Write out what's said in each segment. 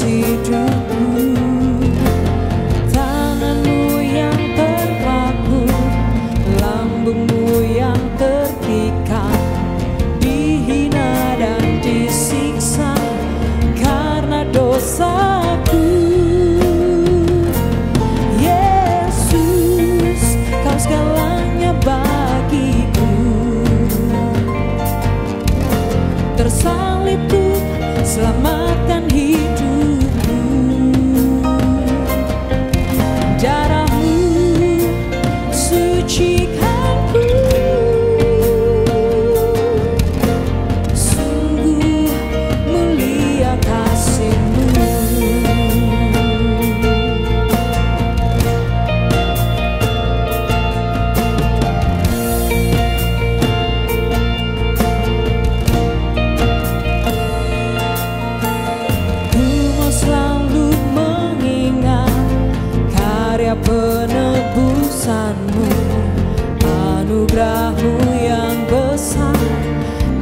hidupku. Tanganmu yang terpaku, lambungmu yang tertikam, dihina dan disiksa karena dosaku. Yesus, kau segalanya bagiku. Tersalib ku selamatkan hidupku. Darahmu sucikanku. Sungguh mulia kasih-Mu. Penebusan-Mu, anugerah-Mu yang besar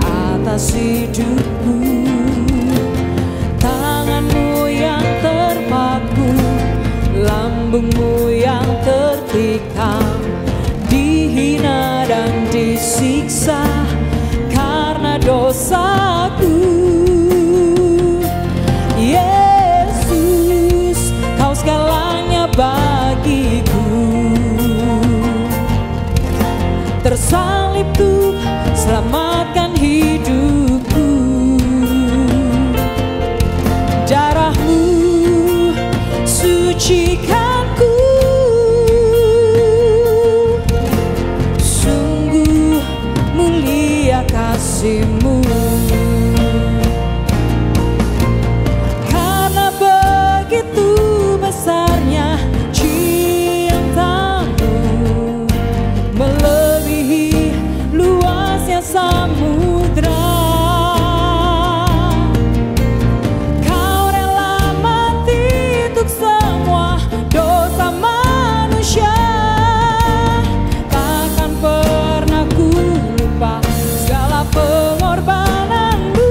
atas hidupku. Tangan-Mu yang terpaku, lambung-Mu yang tertikam, dihina dan disiksa karena dosaku. Yesus, kau segalanya bagiku. Tersalib tuh selamatkan hidupku. Darah-Mu sucikanku. Sungguh mulia kasih-Mu. Karena begitu besarnya cinta-Mu, melebihi luasnya samudra. Kau rela mati untuk semua dosa manusia. Takkan pernah ku lupa segala pengorbanan-Mu.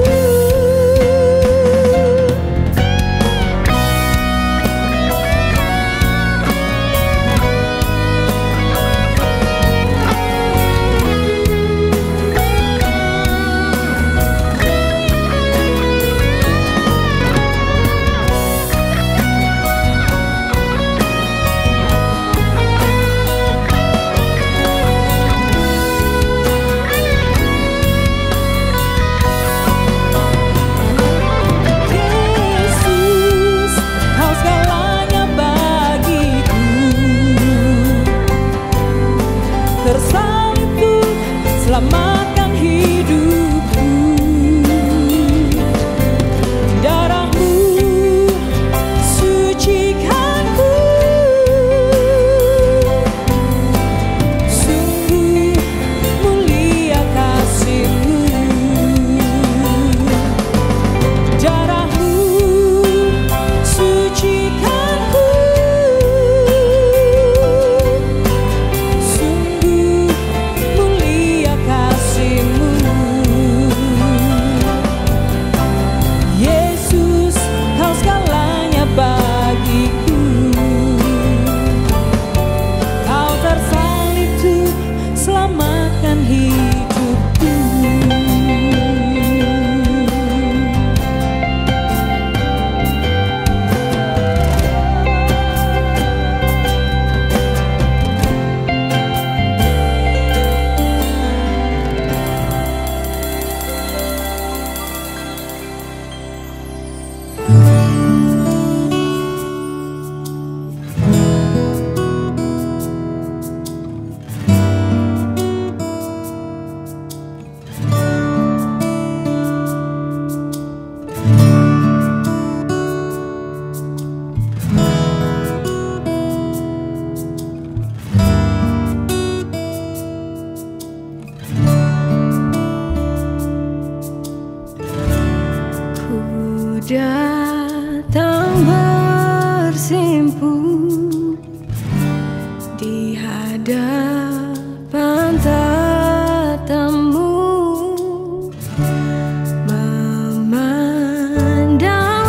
Yesus, kau segalanya bagiku. Tersalib tuh selamatkan hidupku. Darah-Mu sucikanku. Sungguh mulia kasih-Mu. Darah-Mu sucikanku. Sungguh mulia kasih-Mu. Yesus, kau segalanya bagiku. Kau tersalib tuh selamatkan hidupku. Ku datang bersimpu di hadapan tatamu, memandang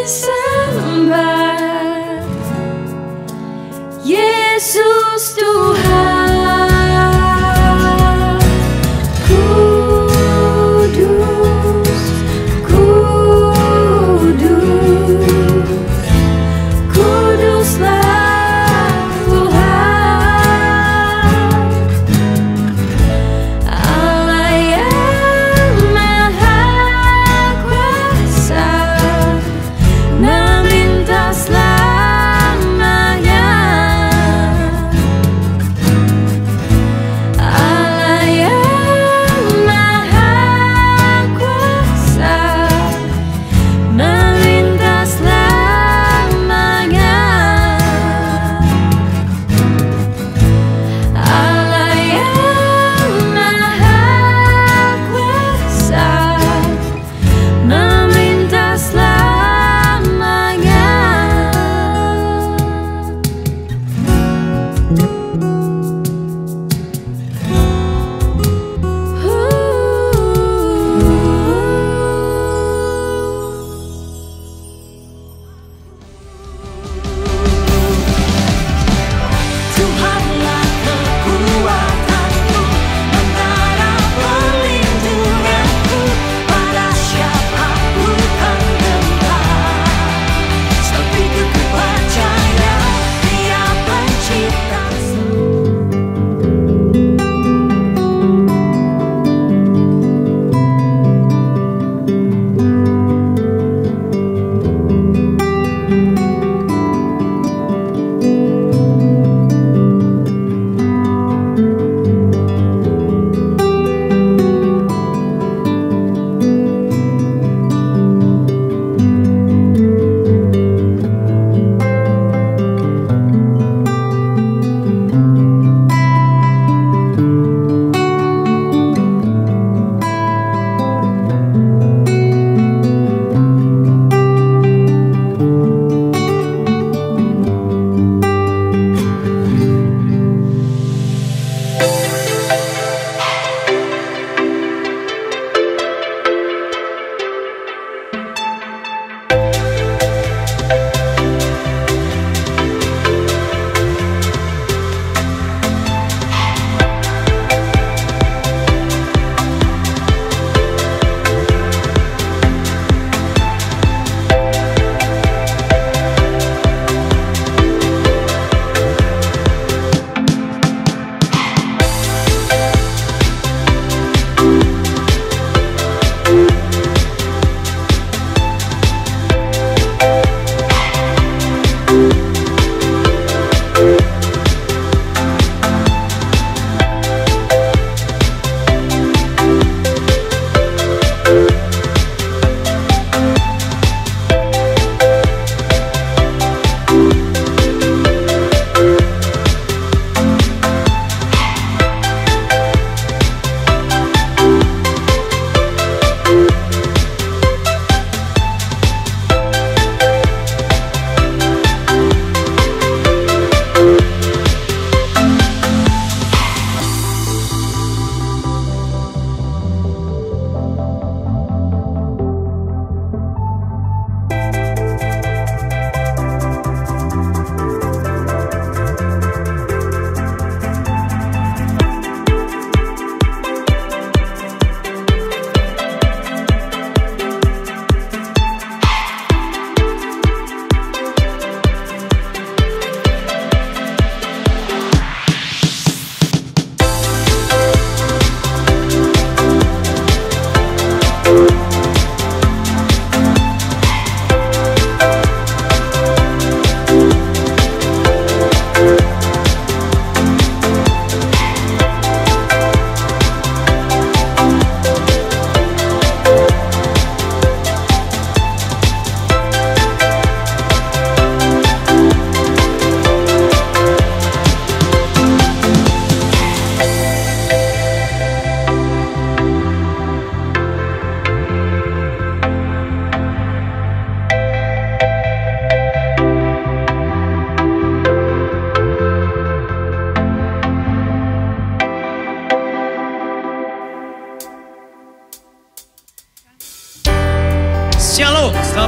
disembah, Yesus Tuhan. Kudus, kudus, kuduslah Tuhan, Allah yang Maha Kuasa.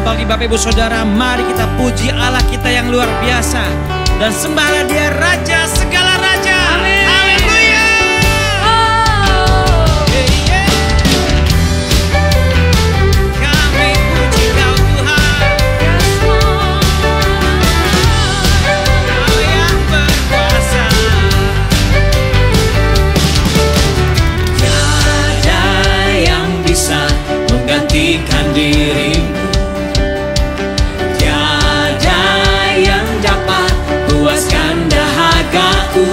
bagi Bapak Ibu Saudara, mari kita puji Allah kita yang luar biasa dan sembahlah Dia Raja segala raja. Amin. Haleluya. Kami puji Kau Tuhan, Kau yang berkuasa. Tiada yang bisa menggantikan dirimu, tiada yang dapat puaskan dahagaku.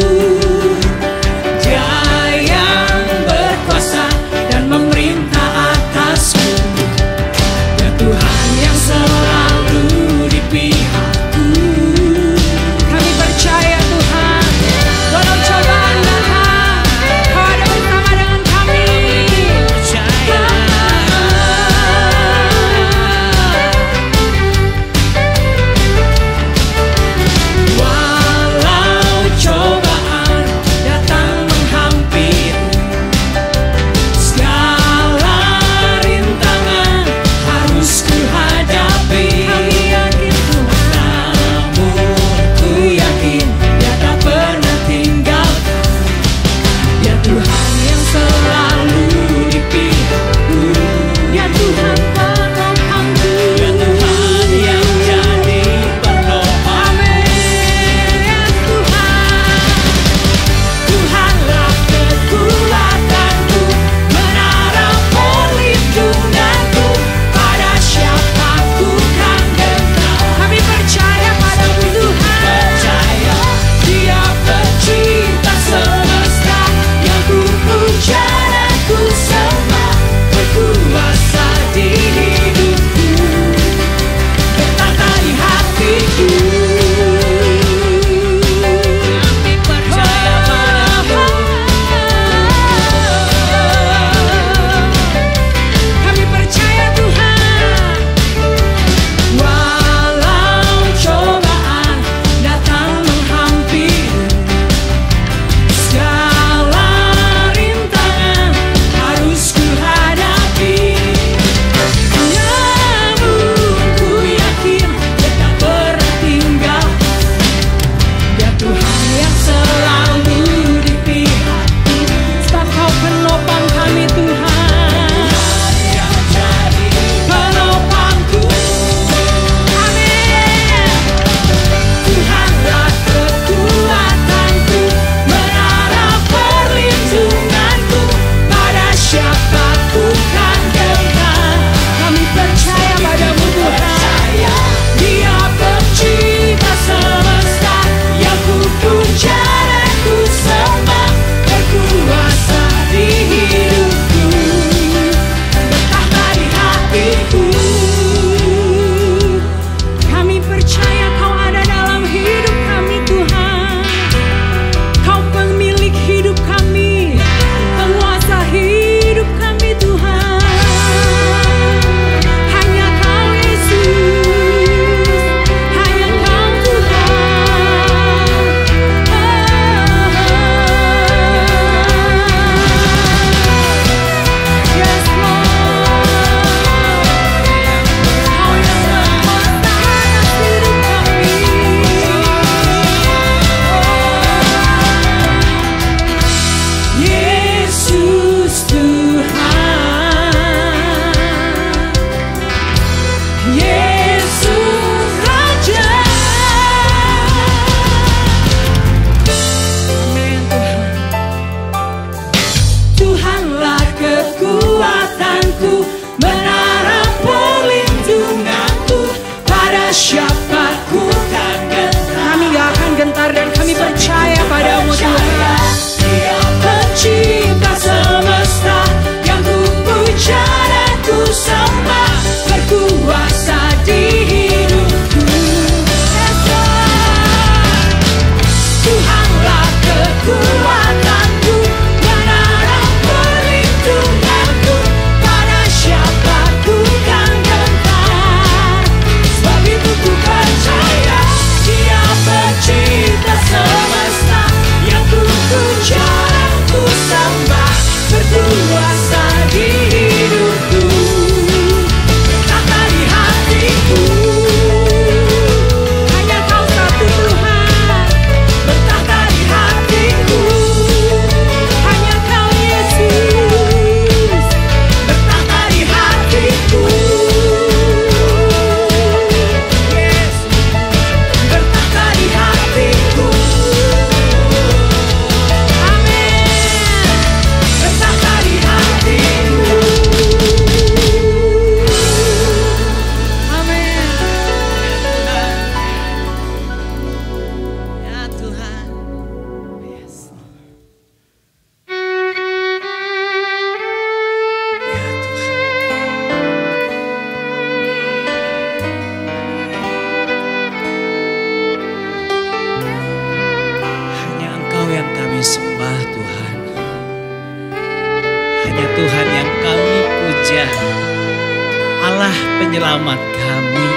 penyelamat kami,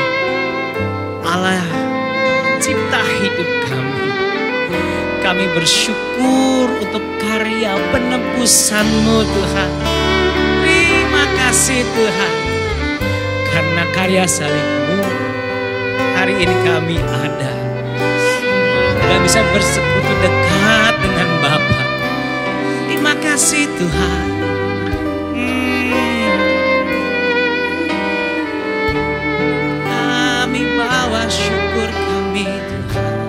Allah cipta hidup kami. Kami bersyukur untuk karya penebusan-Mu Tuhan. Terima kasih Tuhan, karena karya salib-Mu hari ini kami ada dan bisa bersekutu dekat dengan Bapa. Terima kasih Tuhan. Kami bawa syukur kami Tuhan.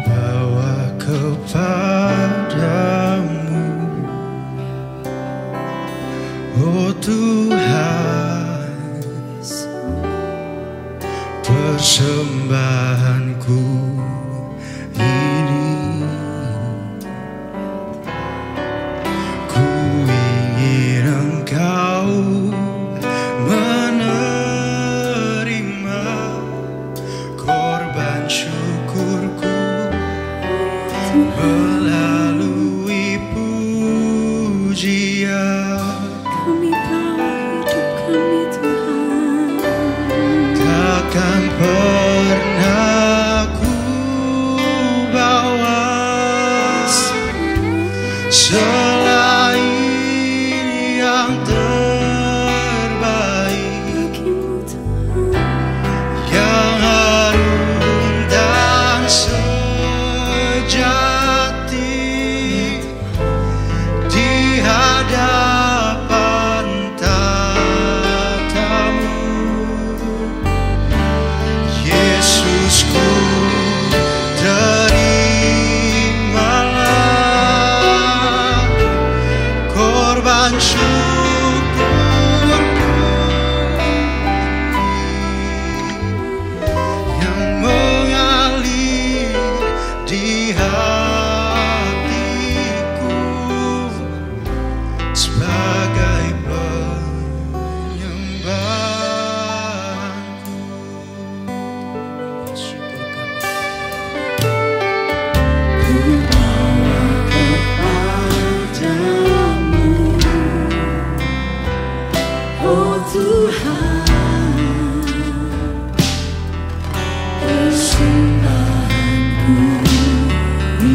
Bawa kepadamu, oh Tuhan, persembahanku ini. Ku ingin Engkau menerima korban syukurku melalui pujian. Kami bawa hidup kami Tuhan. Takkan pernah ku bawa selain yang terbaik, Bagimu Tuhan. yang harum dan sejati di hadapan tatamu. Yesusku, terimalah korban syukurku yang mengalir di hatiku sebagai penyembahanku. Syukur kami. Ku bawa kepadamu, oh Tuhan, persembahanku ini.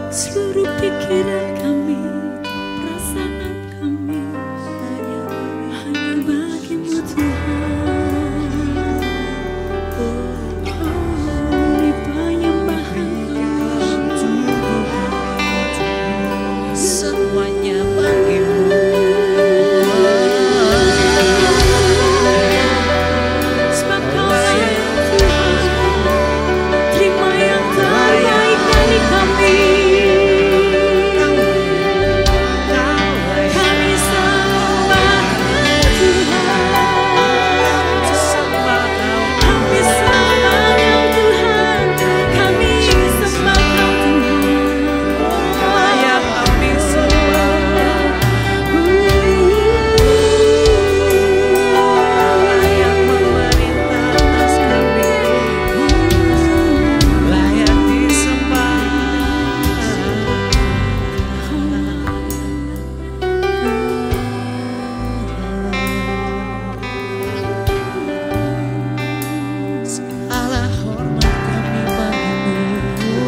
seluruh pikiran kami, perasaan kami hanya bagimu Tuhan. Ini penyembahan Semuanya bagimu. sebab Kau layak Tuhan. Terima yang terbaik dari kami. Kami sembah Tuhan. Kami sembah Kau Tuhan. Kami sembah Kau Tuhan. Layak kami sembah. Layak memerintah atas kami. Layak disembah. Segala hormat kami bagimu,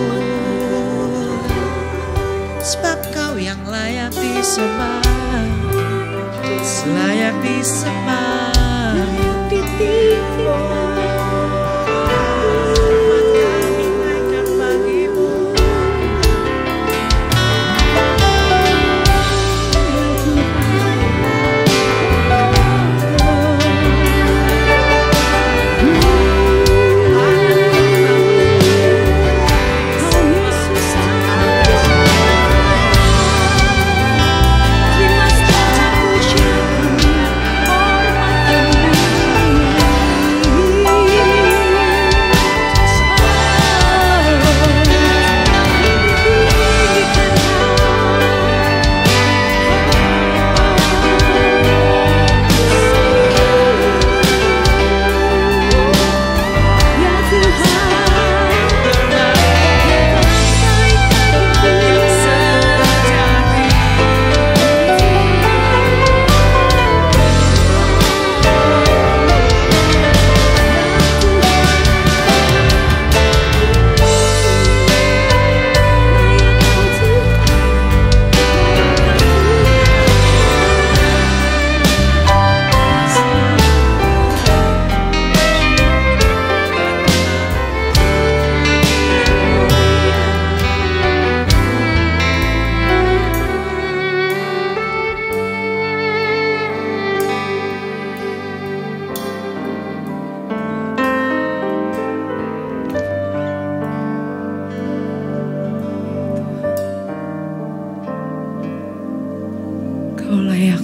sebab Kau yang layak disembah, layak disembah. Hormat kami naikkan bagimu. Terima segala pujian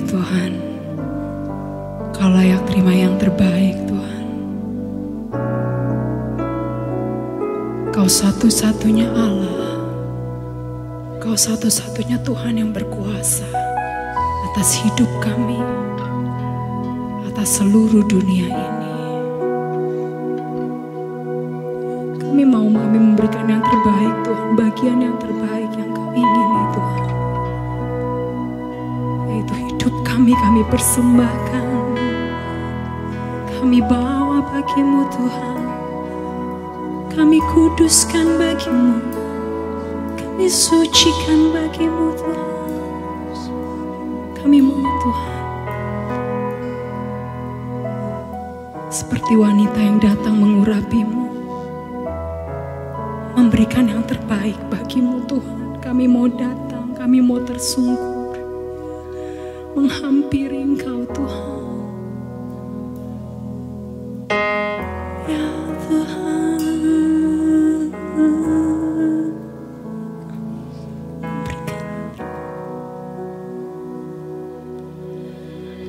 Tuhan. Kau layak terima yang terbaik, Tuhan. Kau satu-satunya Allah. Kau satu-satunya Tuhan yang berkuasa atas hidup kami, atas seluruh dunia ini. Kami mau memberikan yang terbaik, Tuhan, bagian yang terbaik yang Kau ingini, Tuhan. Yaitu hidup kami persembahkan. Kami bawa bagi-Mu, Tuhan. Kami kuduskan bagi-Mu. Kami sucikan bagi-Mu, Tuhan. Kami mau, Tuhan, seperti wanita yang datang mengurapi-Mu, memberikan yang terbaik bagi-Mu, Tuhan. Kami mau datang, kami mau tersungkur, menghampiri Engkau, Tuhan. Ya Tuhan,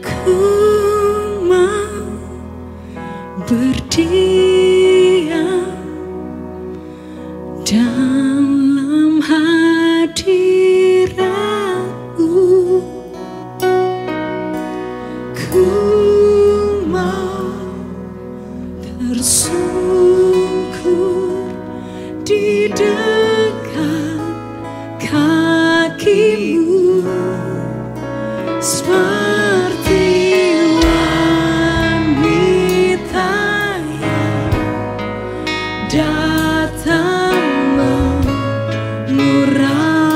ku mau berdiam dalam hadirat-Mu. Ku mau tersungkur di dekat kaki-Mu, seperti wanita yang datang mengurapi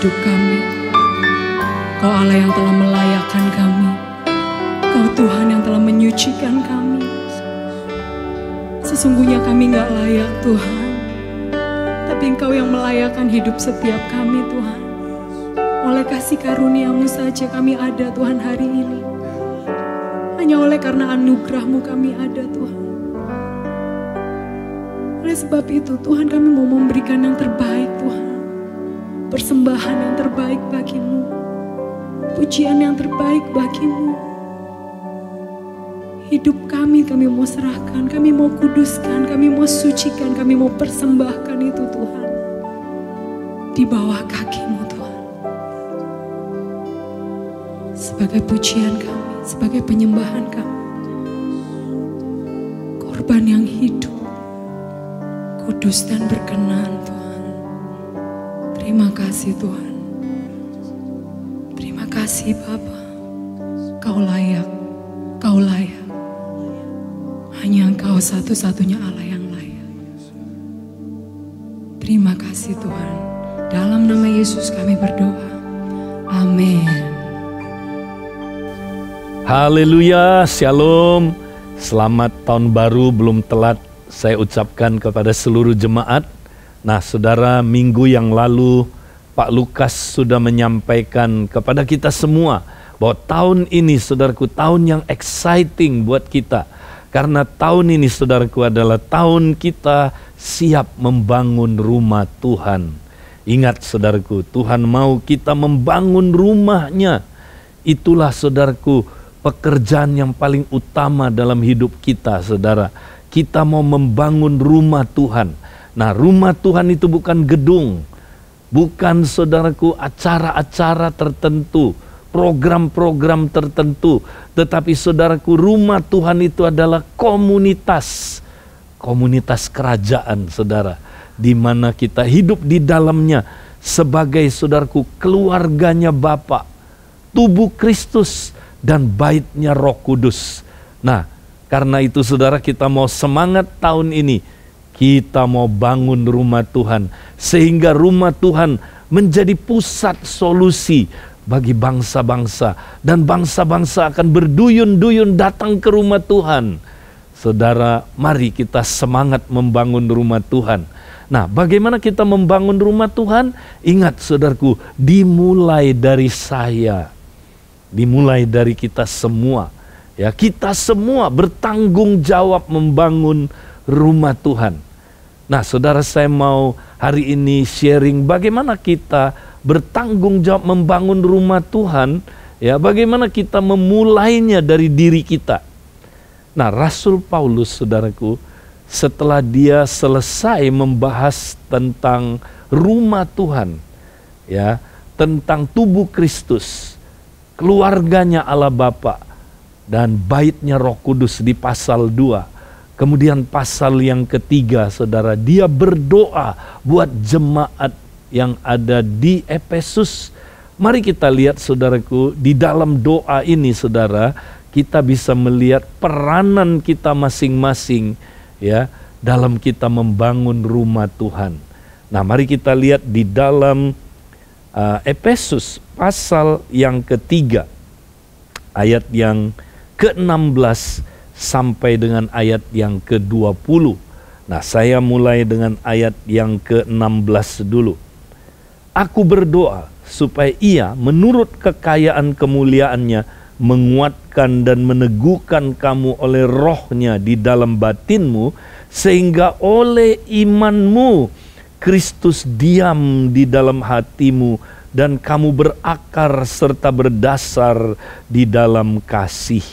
hidup kami. Kau Allah yang telah melayakkan kami. Kau Tuhan yang telah menyucikan kami. Sesungguhnya kami gak layak Tuhan, tapi Engkau yang melayakkan hidup setiap kami Tuhan. Oleh kasih karunia-Mu saja kami ada Tuhan hari ini. Hanya oleh karena anugerah-Mu kami ada Tuhan. Oleh sebab itu Tuhan, kami mau memberikan yang terbaik Tuhan. Persembahan yang terbaik bagi-Mu. Pujian yang terbaik bagi-Mu. Hidup kami mau serahkan, kami mau kuduskan, kami mau sucikan, kami mau persembahkan itu Tuhan. Di bawah kaki-Mu Tuhan. Sebagai pujian kami, sebagai penyembahan kami. Korban yang hidup, kudus dan berkenan Tuhan. Terima kasih Tuhan. Terima kasih Bapa. Kau layak, Kau layak. Hanya Engkau satu-satunya Allah yang layak. Terima kasih Tuhan. Dalam nama Yesus kami berdoa. Amin. Haleluya, shalom. Selamat tahun baru belum telat saya ucapkan kepada seluruh jemaat. Nah saudara, minggu yang lalu Pak Lukas sudah menyampaikan kepada kita semua bahwa tahun ini saudaraku, tahun yang exciting buat kita. Karena tahun ini saudaraku adalah tahun kita siap membangun rumah Tuhan. Ingat saudaraku, Tuhan mau kita membangun rumahnya. Itulah saudaraku pekerjaan yang paling utama dalam hidup kita saudara. Kita mau membangun rumah Tuhan. Nah rumah Tuhan itu bukan gedung. Bukan saudaraku acara-acara tertentu. Program-program tertentu. Tetapi saudaraku, rumah Tuhan itu adalah komunitas. Komunitas kerajaan saudara. Di mana kita hidup di dalamnya sebagai saudaraku keluarganya Bapa, tubuh Kristus dan baitnya Roh Kudus. Nah, karena itu saudara, kita mau semangat tahun ini. Kita mau bangun rumah Tuhan. Sehingga rumah Tuhan menjadi pusat solusi bagi bangsa-bangsa. Dan bangsa-bangsa akan berduyun-duyun datang ke rumah Tuhan. Saudara, mari kita semangat membangun rumah Tuhan. Nah, bagaimana kita membangun rumah Tuhan? Ingat saudaraku, dimulai dari saya. Dimulai dari kita semua. Ya, kita semua bertanggung jawab membangun rumah Tuhan. Nah, saudara, saya mau hari ini sharing bagaimana kita bertanggung jawab membangun rumah Tuhan, ya, bagaimana kita memulainya dari diri kita. Nah, Rasul Paulus, saudaraku, setelah dia selesai membahas tentang rumah Tuhan, ya, tentang tubuh Kristus, keluarganya Allah Bapa, dan baitnya Roh Kudus di pasal 2. Kemudian pasal yang ketiga, saudara, dia berdoa buat jemaat yang ada di Efesus. Mari kita lihat, saudaraku, di dalam doa ini, saudara, kita bisa melihat peranan kita masing-masing, ya, dalam kita membangun rumah Tuhan. Nah, mari kita lihat di dalam Efesus pasal yang ketiga, ayat yang ke-16 sampai dengan ayat yang ke-20. Nah, saya mulai dengan ayat yang ke-16 dulu. Aku berdoa supaya Ia menurut kekayaan kemuliaannya menguatkan dan meneguhkan kamu oleh rohnya di dalam batinmu, sehingga oleh imanmu Kristus diam di dalam hatimu dan kamu berakar serta berdasar di dalam kasih.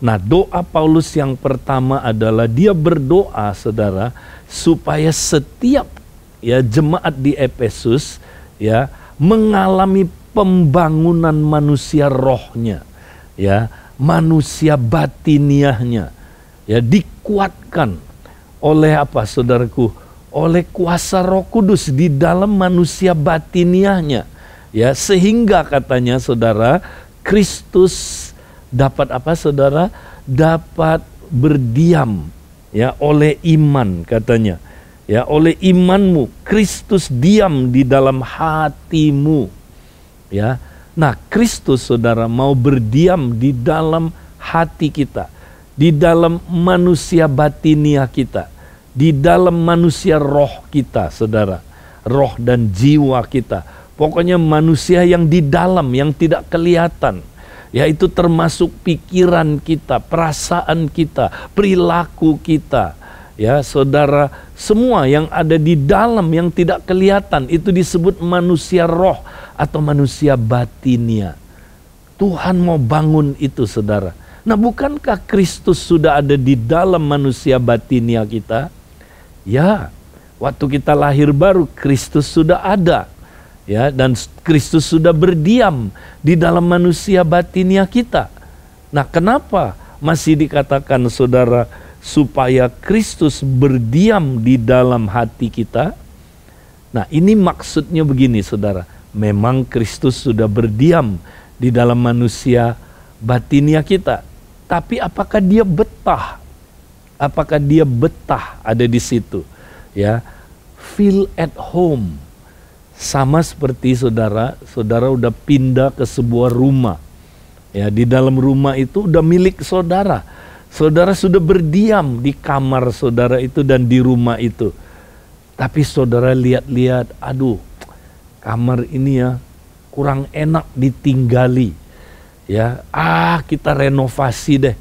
Nah, doa Paulus yang pertama adalah dia berdoa, saudara, supaya setiap, ya, jemaat di Efesus, ya, mengalami pembangunan manusia rohnya, ya, manusia batiniahnya, ya, dikuatkan oleh apa, saudaraku? Oleh kuasa Roh Kudus di dalam manusia batiniahnya, ya, sehingga katanya, saudara, Kristus dapat apa, saudara? Dapat berdiam, ya, oleh iman, katanya. Ya, oleh imanmu Kristus diam di dalam hatimu. Ya. Nah, Kristus, saudara, mau berdiam di dalam hati kita, di dalam manusia batiniah kita, di dalam manusia roh kita, saudara. Roh dan jiwa kita. Pokoknya manusia yang di dalam, yang tidak kelihatan. Yaitu termasuk pikiran kita, perasaan kita, perilaku kita. Ya, saudara, semua yang ada di dalam yang tidak kelihatan itu disebut manusia roh atau manusia batinia. Tuhan mau bangun itu, saudara. Nah, bukankah Kristus sudah ada di dalam manusia batinia kita? Ya, waktu kita lahir baru Kristus sudah ada. Ya, dan Kristus sudah berdiam di dalam manusia batinia kita. Nah, kenapa masih dikatakan, saudara, supaya Kristus berdiam di dalam hati kita? Nah, ini maksudnya begini, saudara. Memang Kristus sudah berdiam di dalam manusia batinia kita. Tapi apakah dia betah? Apakah dia betah ada di situ? Ya, feel at home. Sama seperti saudara udah pindah ke sebuah rumah. Ya, di dalam rumah itu udah milik saudara. Saudara sudah berdiam di kamar saudara itu dan di rumah itu. Tapi saudara lihat-lihat, aduh, kamar ini ya kurang enak ditinggali. Ya, kita renovasi deh.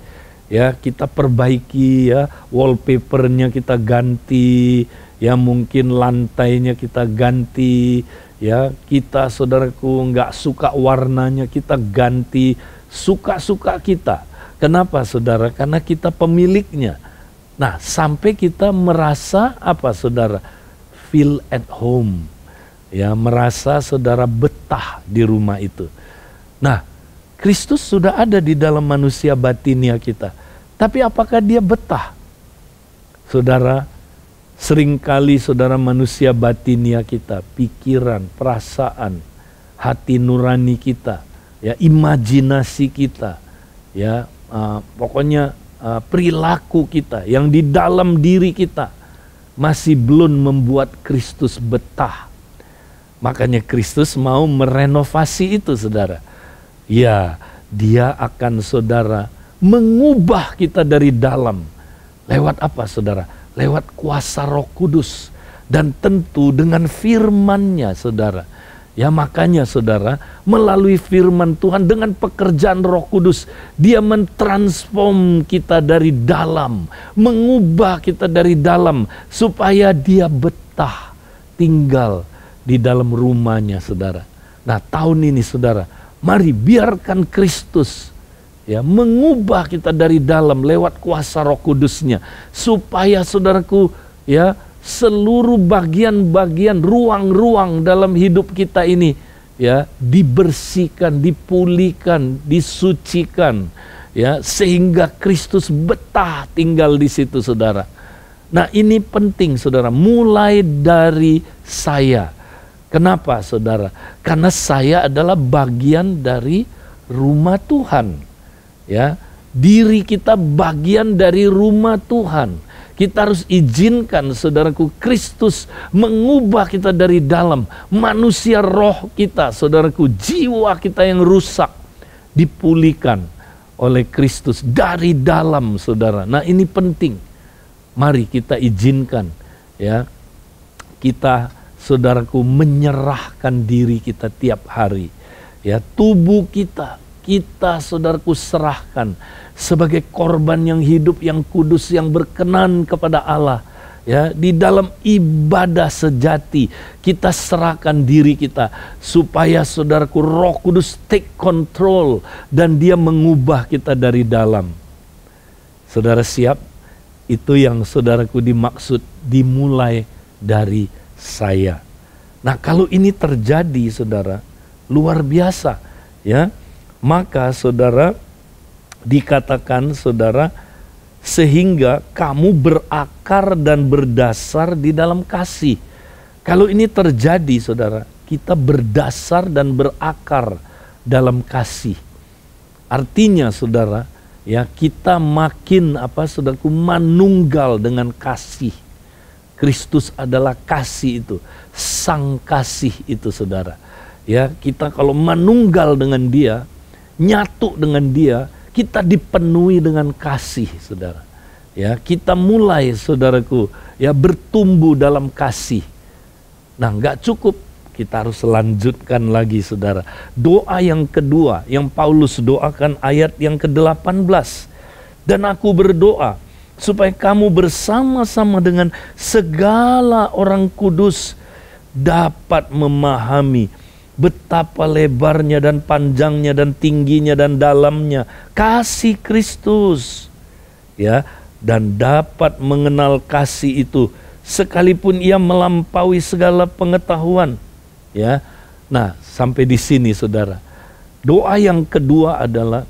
Ya, kita perbaiki, ya, wallpapernya kita ganti, ya, mungkin lantainya kita ganti, ya, kita, saudaraku, nggak suka warnanya kita ganti, suka-suka kita. Kenapa, saudara? Karena kita pemiliknya. Nah, sampai kita merasa apa, saudara? Feel at home. Ya, merasa saudara betah di rumah itu. Nah, Kristus sudah ada di dalam manusia batinia kita. Tapi apakah dia betah? Saudara, seringkali saudara manusia batinia kita, pikiran, perasaan, hati nurani kita, ya, imajinasi kita, ya, pokoknya perilaku kita yang di dalam diri kita masih belum membuat Kristus betah. Makanya Kristus mau merenovasi itu, saudara. Ya, Dia akan saudara mengubah kita dari dalam. Lewat apa saudara? Lewat kuasa Roh Kudus. Dan tentu dengan firman-Nya saudara. Ya makanya saudara, melalui firman Tuhan dengan pekerjaan Roh Kudus, Dia mentransform kita dari dalam, mengubah kita dari dalam, supaya Dia betah tinggal di dalam rumah-Nya saudara. Nah tahun ini saudara, mari biarkan Kristus ya mengubah kita dari dalam lewat kuasa Roh Kudus-Nya, supaya saudaraku ya seluruh bagian-bagian ruang-ruang dalam hidup kita ini ya dibersihkan, dipulihkan, disucikan ya sehingga Kristus betah tinggal di situ saudara. Nah ini penting saudara, mulai dari saya. Kenapa saudara? Karena saya adalah bagian dari rumah Tuhan ya. Diri kita bagian dari rumah Tuhan. Kita harus izinkan saudaraku Kristus mengubah kita dari dalam. Manusia roh kita saudaraku, jiwa kita yang rusak dipulihkan oleh Kristus dari dalam saudara. Nah ini penting. Mari kita izinkan ya kita saudaraku menyerahkan diri kita tiap hari. Ya tubuh kita saudaraku serahkan sebagai korban yang hidup, yang kudus, yang berkenan kepada Allah. Ya, di dalam ibadah sejati kita serahkan diri kita supaya saudaraku Roh Kudus take control dan Dia mengubah kita dari dalam. Saudara siap? Itu yang saudaraku dimaksud dimulai dari saya. Nah, kalau ini terjadi saudara, luar biasa ya. Maka saudara dikatakan saudara sehingga kamu berakar dan berdasar di dalam kasih. Kalau ini terjadi saudara, kita berdasar dan berakar dalam kasih. Artinya saudara, ya kita makin saudaraku manunggal dengan kasih. Kristus adalah kasih itu, sang kasih itu saudara. Ya, kita kalau manunggal dengan Dia, nyatu dengan Dia, kita dipenuhi dengan kasih saudara. Ya, kita mulai saudaraku ya bertumbuh dalam kasih. Nah, nggak cukup, kita harus lanjutkan lagi saudara. Doa yang kedua yang Paulus doakan ayat yang ke-18. Dan aku berdoa supaya kamu bersama-sama dengan segala orang kudus dapat memahami betapa lebarnya dan panjangnya dan tingginya dan dalamnya kasih Kristus, ya, dan dapat mengenal kasih itu sekalipun ia melampaui segala pengetahuan, ya. Nah, sampai di sini saudara. Doa yang kedua adalah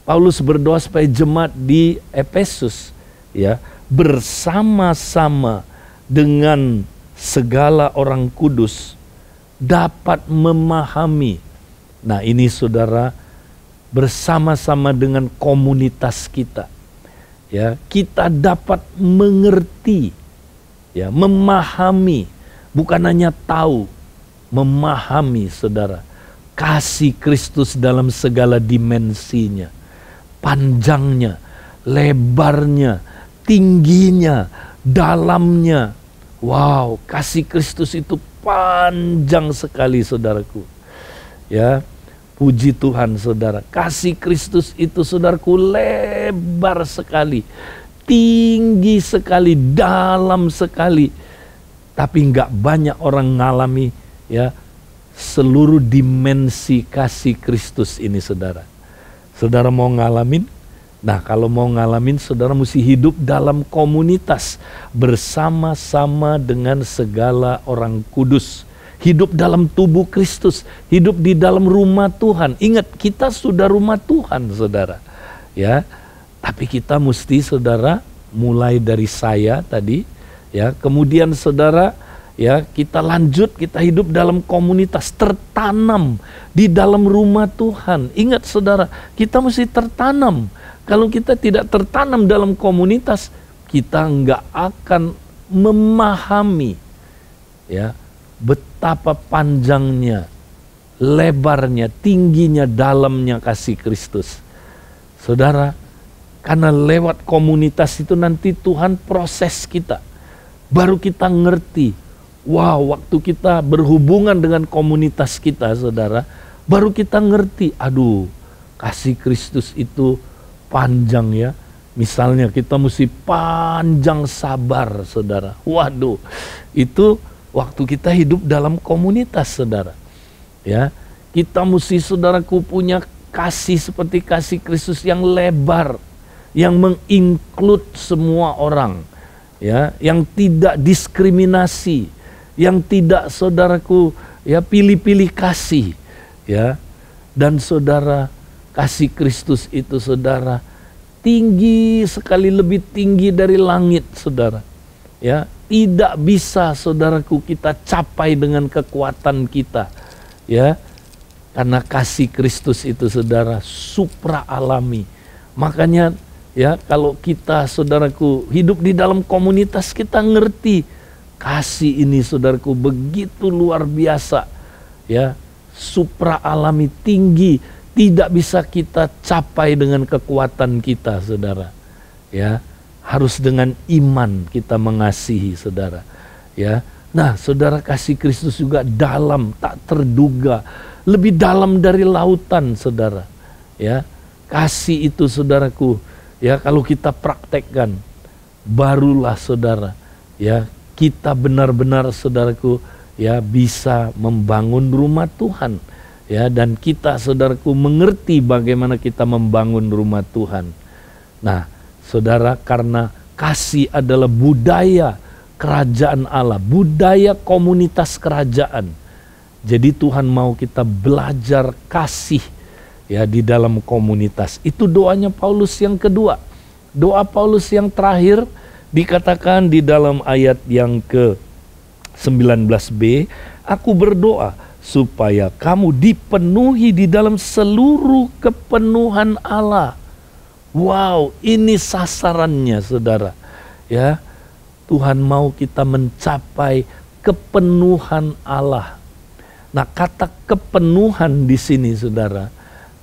Paulus berdoa supaya jemaat di Efesus ya bersama-sama dengan segala orang kudus dapat memahami. Nah ini saudara, bersama-sama dengan komunitas kita, ya kita dapat mengerti, ya memahami, bukan hanya tahu, memahami saudara, kasih Kristus dalam segala dimensinya, panjangnya, lebarnya, tingginya, dalamnya. Wow, kasih Kristus itu panjang sekali saudaraku. Ya, puji Tuhan saudara. Kasih Kristus itu saudaraku lebar sekali, tinggi sekali, dalam sekali. Tapi nggak banyak orang ngalami ya seluruh dimensi kasih Kristus ini saudara. Saudara mau ngalamin? Nah kalau mau ngalamin saudara mesti hidup dalam komunitas bersama-sama dengan segala orang kudus. Hidup dalam tubuh Kristus, hidup di dalam rumah Tuhan. Ingat kita sudah rumah Tuhan saudara. Ya, tapi kita mesti saudara mulai dari saya tadi. Ya, kemudian saudara ya kita lanjut, kita hidup dalam komunitas, tertanam di dalam rumah Tuhan. Ingat saudara, kita mesti tertanam. Kalau kita tidak tertanam dalam komunitas, kita nggak akan memahami ya betapa panjangnya, lebarnya, tingginya, dalamnya kasih Kristus. Saudara, karena lewat komunitas itu nanti Tuhan proses kita. Baru kita ngerti, wow, waktu kita berhubungan dengan komunitas kita, saudara, baru kita ngerti, aduh, kasih Kristus itu panjang ya. Misalnya kita mesti panjang sabar, saudara. Waduh, itu waktu kita hidup dalam komunitas, saudara. Ya, kita mesti, saudaraku, punya kasih seperti kasih Kristus yang lebar, yang menginclude semua orang, ya, yang tidak diskriminasi, yang tidak, saudaraku, ya, pilih-pilih kasih, ya. Dan saudara, kasih Kristus itu, saudara, tinggi sekali, lebih tinggi dari langit, saudara. Ya, tidak bisa, saudaraku, kita capai dengan kekuatan kita, ya. Karena kasih Kristus itu, saudara, supra alami. Makanya, ya, kalau kita, saudaraku, hidup di dalam komunitas, kita ngerti kasih ini, saudaraku, begitu luar biasa, ya, supra alami, tinggi, tidak bisa kita capai dengan kekuatan kita, saudara. Ya, harus dengan iman kita mengasihi, saudara. Ya, nah, saudara, kasih Kristus juga dalam, tak terduga, lebih dalam dari lautan, saudara. Ya, kasih itu, saudaraku, ya, kalau kita praktekkan, barulah, saudara, ya, kita benar-benar, saudaraku, ya, bisa membangun rumah Tuhan, ya, dan kita, saudaraku, mengerti bagaimana kita membangun rumah Tuhan. Nah, saudara, karena kasih adalah budaya kerajaan Allah, budaya komunitas kerajaan. Jadi Tuhan mau kita belajar kasih, ya, di dalam komunitas. Itu doanya Paulus yang kedua. Doa Paulus yang terakhir dikatakan di dalam ayat yang ke-19b, aku berdoa supaya kamu dipenuhi di dalam seluruh kepenuhan Allah. Wow, ini sasarannya, saudara. Ya, Tuhan mau kita mencapai kepenuhan Allah. Nah, kata kepenuhan di sini, saudara,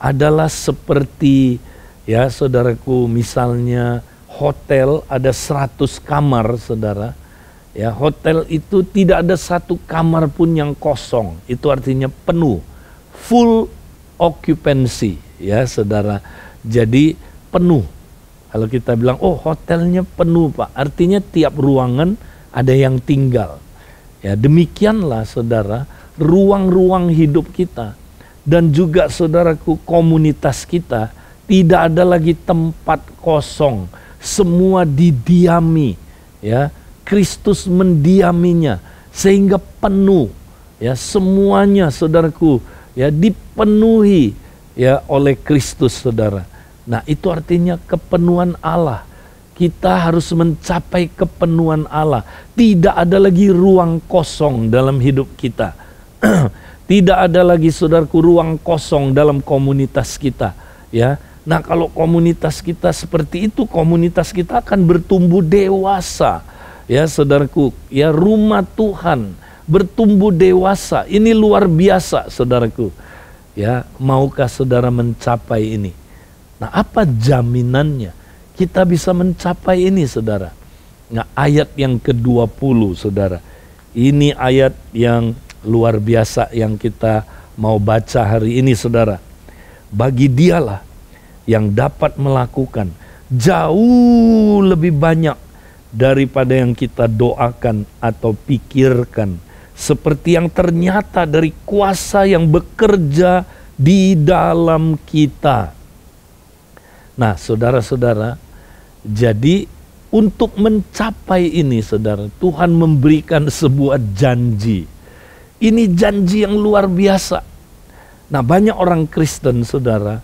adalah seperti, ya, saudaraku, misalnya hotel ada 100 kamar, saudara. Ya, hotel itu tidak ada satu kamar pun yang kosong. Itu artinya penuh, full occupancy, ya, saudara. Jadi penuh. Kalau kita bilang, oh, hotelnya penuh, Pak, artinya tiap ruangan ada yang tinggal. Ya, demikianlah, saudara, ruang-ruang hidup kita dan juga, saudaraku, komunitas kita tidak ada lagi tempat kosong, semua didiami, ya. Kristus mendiaminya sehingga penuh, ya, semuanya, saudaraku, ya, dipenuhi, ya, oleh Kristus, saudara. Nah, itu artinya kepenuhan Allah. Kita harus mencapai kepenuhan Allah. Tidak ada lagi ruang kosong dalam hidup kita. Tidak ada lagi, saudaraku, ruang kosong dalam komunitas kita, ya. Nah, kalau komunitas kita seperti itu, komunitas kita akan bertumbuh dewasa, ya, saudaraku, ya, rumah Tuhan bertumbuh dewasa. Ini luar biasa, saudaraku. Ya, maukah saudara mencapai ini? Nah, apa jaminannya kita bisa mencapai ini, saudara? Nah, ayat yang ke-20, saudara. Ini ayat yang luar biasa yang kita mau baca hari ini, saudara. Bagi Dialah yang dapat melakukan jauh lebih banyak daripada yang kita doakan atau pikirkan, seperti yang ternyata dari kuasa yang bekerja di dalam kita. Nah, saudara-saudara, jadi untuk mencapai ini, saudara, Tuhan memberikan sebuah janji. Ini janji yang luar biasa. Nah, banyak orang Kristen, saudara,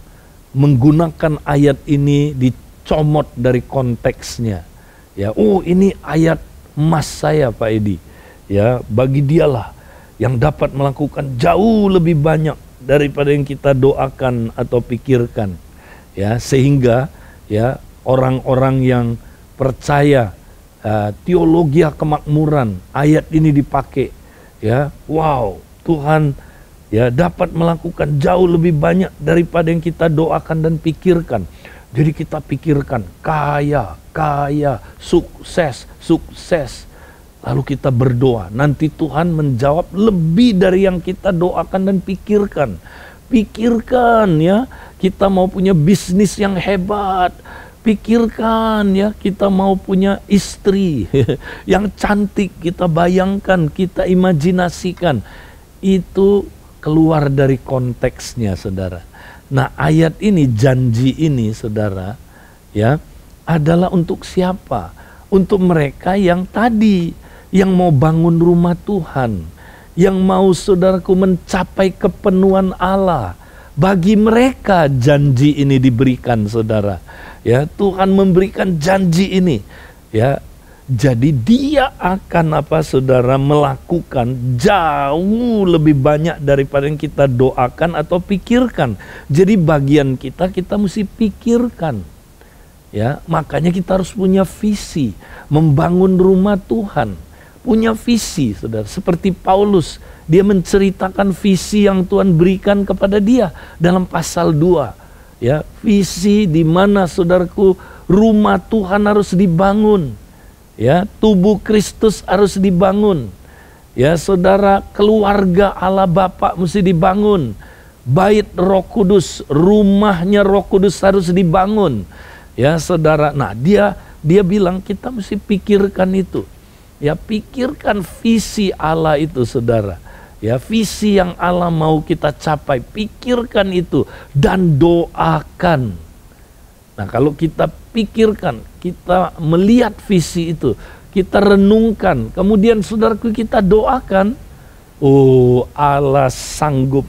menggunakan ayat ini dicomot dari konteksnya. Ya, oh, ini ayat emas saya, Pak Edi. Ya, bagi Dialah yang dapat melakukan jauh lebih banyak daripada yang kita doakan atau pikirkan. Ya, sehingga, ya, orang-orang yang percaya teologi kemakmuran, ayat ini dipakai. Ya, wow, Tuhan ya, dapat melakukan jauh lebih banyak daripada yang kita doakan dan pikirkan. Jadi kita pikirkan kaya, sukses. Lalu kita berdoa, nanti Tuhan menjawab lebih dari yang kita doakan dan pikirkan. Pikirkan ya, kita mau punya bisnis yang hebat. Pikirkan ya, kita mau punya istri yang cantik, kita bayangkan, kita imajinasikan. Itu keluar dari konteksnya, saudara. Nah, ayat ini, janji ini, saudara, ya, adalah untuk siapa? Untuk mereka yang tadi, yang mau bangun rumah Tuhan, yang mau, saudaraku, mencapai kepenuhan Allah. Bagi mereka janji ini diberikan, saudara. Ya, Tuhan memberikan janji ini. Ya, jadi dia akan saudara, melakukan jauh lebih banyak daripada yang kita doakan atau pikirkan. Jadi bagian kita mesti pikirkan. Ya, makanya kita harus punya visi, membangun rumah Tuhan. Punya visi, saudara. Seperti Paulus, dia menceritakan visi yang Tuhan berikan kepada dia dalam pasal 2. Ya, visi di mana, saudaraku, rumah Tuhan harus dibangun. Ya, tubuh Kristus harus dibangun. Ya, saudara, keluarga Allah Bapa mesti dibangun. Bait Roh Kudus, rumahnya Roh Kudus harus dibangun. Ya, saudara. Nah, dia bilang kita mesti pikirkan itu. Ya, pikirkan visi Allah itu, saudara. Ya, visi yang Allah mau kita capai, pikirkan itu dan doakan. Nah, kalau kita pikirkan, kita melihat visi itu, kita renungkan, kemudian saudaraku kita doakan, oh, Allah sanggup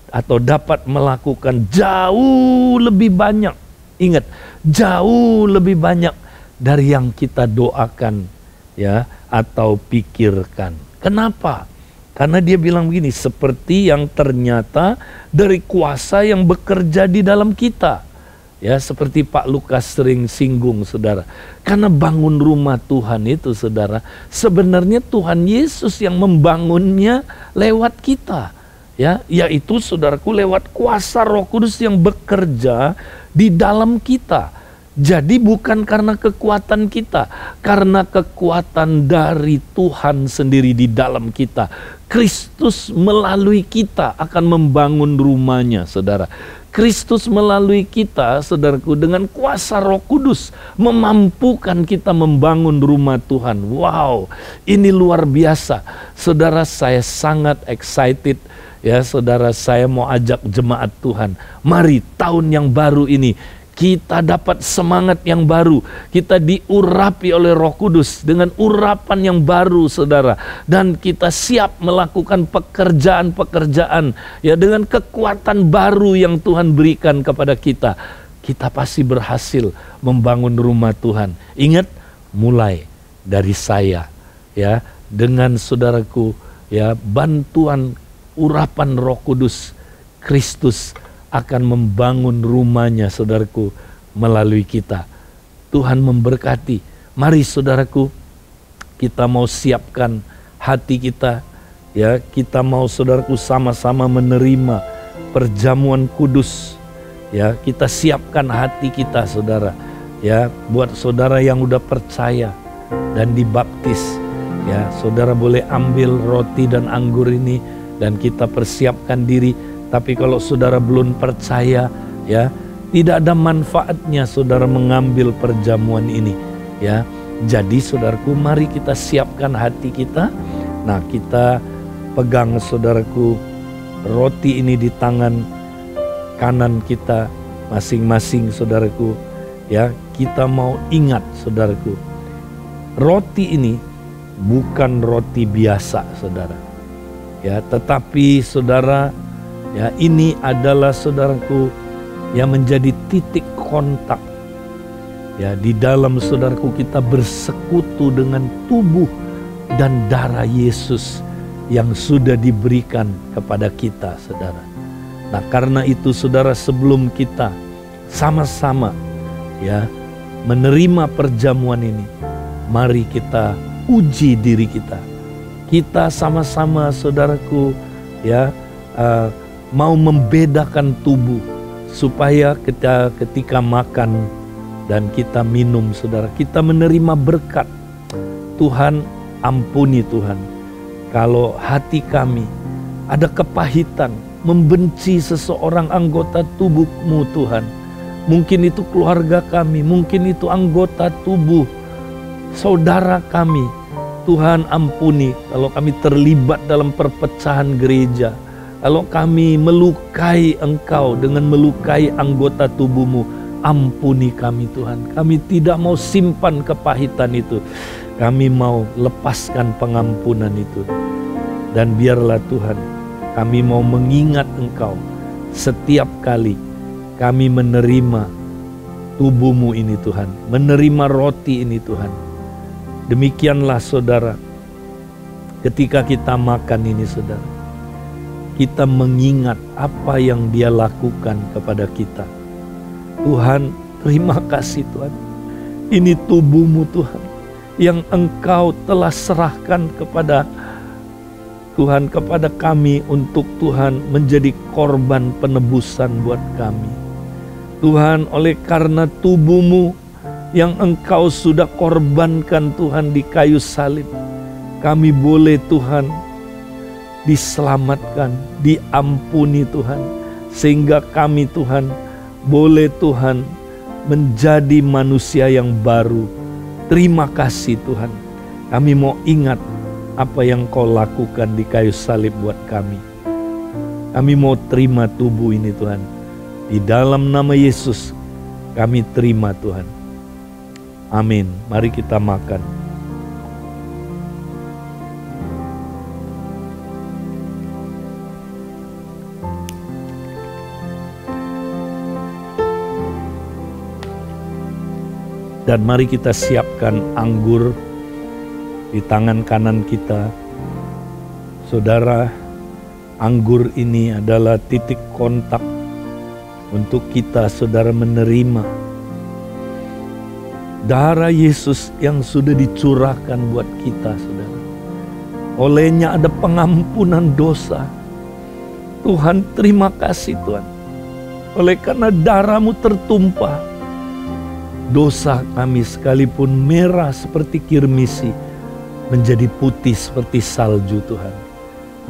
atau dapat melakukan jauh lebih banyak. Ingat, jauh lebih banyak dari yang kita doakan, ya, atau pikirkan. Kenapa? Karena dia bilang begini, seperti yang ternyata dari kuasa yang bekerja di dalam kita. Ya, seperti Pak Lukas sering singgung, saudara. Karena bangun rumah Tuhan itu, saudara, sebenarnya Tuhan Yesus yang membangunnya lewat kita. Ya, yaitu, saudaraku, lewat kuasa Roh Kudus yang bekerja di dalam kita. Jadi bukan karena kekuatan kita, karena kekuatan dari Tuhan sendiri di dalam kita. Kristus melalui kita akan membangun rumahnya, saudara. Kristus melalui kita, saudaraku, dengan kuasa Roh Kudus memampukan kita membangun rumah Tuhan. Wow, ini luar biasa. Saudara, saya sangat excited. Ya, saudara, saya mau ajak jemaat Tuhan. Mari tahun yang baru ini kita dapat semangat yang baru. Kita diurapi oleh Roh Kudus dengan urapan yang baru, saudara. Dan kita siap melakukan pekerjaan-pekerjaan, ya, dengan kekuatan baru yang Tuhan berikan kepada kita. Kita pasti berhasil membangun rumah Tuhan. Ingat, mulai dari saya, ya, dengan saudaraku, ya, bantuan urapan Roh Kudus, Kristus akan membangun rumahnya, saudaraku, melalui kita. Tuhan memberkati. Mari, saudaraku, kita mau siapkan hati kita, ya, kita mau, saudaraku, sama-sama menerima perjamuan kudus. Ya, kita siapkan hati kita, saudara. Ya, buat saudara yang udah percaya dan dibaptis, ya, saudara boleh ambil roti dan anggur ini dan kita persiapkan diri. Tapi kalau saudara belum percaya, ya, tidak ada manfaatnya saudara mengambil perjamuan ini, ya. Jadi, saudaraku, mari kita siapkan hati kita. Nah, kita pegang, saudaraku, roti ini di tangan kanan kita masing-masing, saudaraku, ya. Kita mau ingat, saudaraku, roti ini bukan roti biasa, saudara. Ya, tetapi saudara, ya, ini adalah, saudaraku, yang menjadi titik kontak, ya, di dalam, saudaraku, kita bersekutu dengan tubuh dan darah Yesus yang sudah diberikan kepada kita, saudara. Nah, karena itu, saudara, sebelum kita sama-sama, ya, menerima perjamuan ini, mari kita uji diri kita. Kita sama-sama, saudaraku, ya, mau membedakan tubuh supaya kita ketika makan dan kita minum, saudara, kita menerima berkat. Tuhan, ampuni Tuhan, kalau hati kami ada kepahitan, membenci seseorang anggota tubuh-Mu Tuhan. Mungkin itu keluarga kami, mungkin itu anggota tubuh saudara kami. Tuhan, ampuni kalau kami terlibat dalam perpecahan gereja. Kalau kami melukai Engkau dengan melukai anggota tubuh-Mu, ampuni kami Tuhan. Kami tidak mau simpan kepahitan itu. Kami mau lepaskan pengampunan itu. Dan biarlah Tuhan, kami mau mengingat Engkau setiap kali kami menerima tubuh-Mu ini Tuhan, menerima roti ini Tuhan. Demikianlah saudara, ketika kita makan ini saudara, kita mengingat apa yang Dia lakukan kepada kita. Tuhan, terima kasih Tuhan. Ini tubuh-Mu Tuhan, yang Engkau telah serahkan kepada Tuhan, kepada kami untuk Tuhan menjadi korban penebusan buat kami. Tuhan, oleh karena tubuh-Mu yang Engkau sudah korbankan Tuhan di kayu salib, kami boleh Tuhan diselamatkan, diampuni Tuhan, sehingga kami Tuhan boleh Tuhan menjadi manusia yang baru. Terima kasih Tuhan, kami mau ingat apa yang Kau lakukan di kayu salib buat kami. Kami mau terima tubuh ini Tuhan, di dalam nama Yesus kami terima Tuhan. Amin. Mari kita makan. Dan mari kita siapkan anggur di tangan kanan kita. Saudara, anggur ini adalah titik kontak untuk kita, saudara, menerima darah Yesus yang sudah dicurahkan buat kita, saudara. Olehnya ada pengampunan dosa. Tuhan, terima kasih Tuhan. Oleh karena darah-Mu tertumpah, dosa kami sekalipun merah seperti kirmisi menjadi putih seperti salju Tuhan.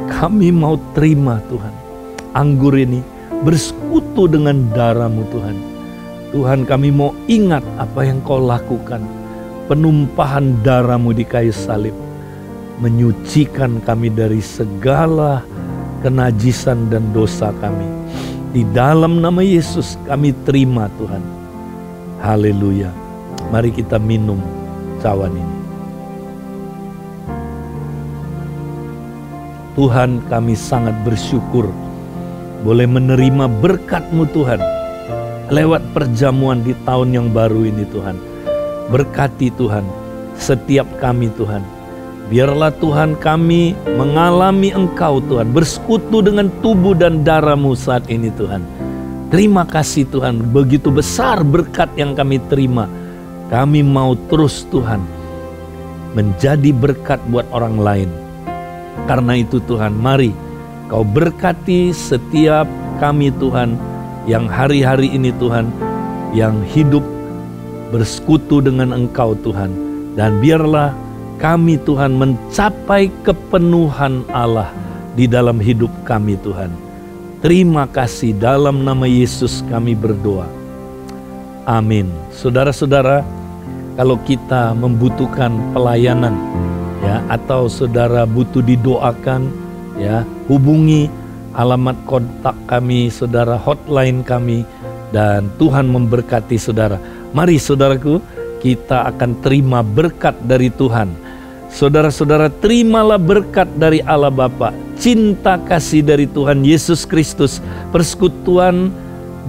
Kami mau terima Tuhan anggur ini, bersekutu dengan darah-Mu Tuhan. Tuhan, kami mau ingat apa yang Kau lakukan. Penumpahan darah-Mu di kayu salib menyucikan kami dari segala kenajisan dan dosa kami. Di dalam nama Yesus kami terima Tuhan. Haleluya. Mari kita minum cawan ini. Tuhan, kami sangat bersyukur boleh menerima berkat-Mu Tuhan lewat perjamuan di tahun yang baru ini Tuhan. Berkati Tuhan setiap kami Tuhan. Biarlah Tuhan kami mengalami Engkau Tuhan, bersekutu dengan tubuh dan darah-Mu saat ini Tuhan. Terima kasih Tuhan, begitu besar berkat yang kami terima. Kami mau terus Tuhan menjadi berkat buat orang lain. Karena itu Tuhan, mari Kau berkati setiap kami Tuhan, yang hari-hari ini Tuhan, yang hidup bersekutu dengan Engkau Tuhan. Dan biarlah kami Tuhan mencapai kepenuhan Allah di dalam hidup kami Tuhan. Terima kasih, dalam nama Yesus kami berdoa. Amin. Saudara-saudara, kalau kita membutuhkan pelayanan ya, atau saudara butuh didoakan ya, hubungi alamat kontak kami, saudara, hotline kami, dan Tuhan memberkati saudara. Mari saudaraku, kita akan terima berkat dari Tuhan. Saudara-saudara, terimalah berkat dari Allah Bapa, cinta kasih dari Tuhan Yesus Kristus, persekutuan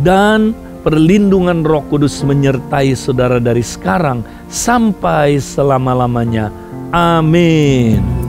dan perlindungan Roh Kudus menyertai saudara dari sekarang sampai selama-lamanya. Amin.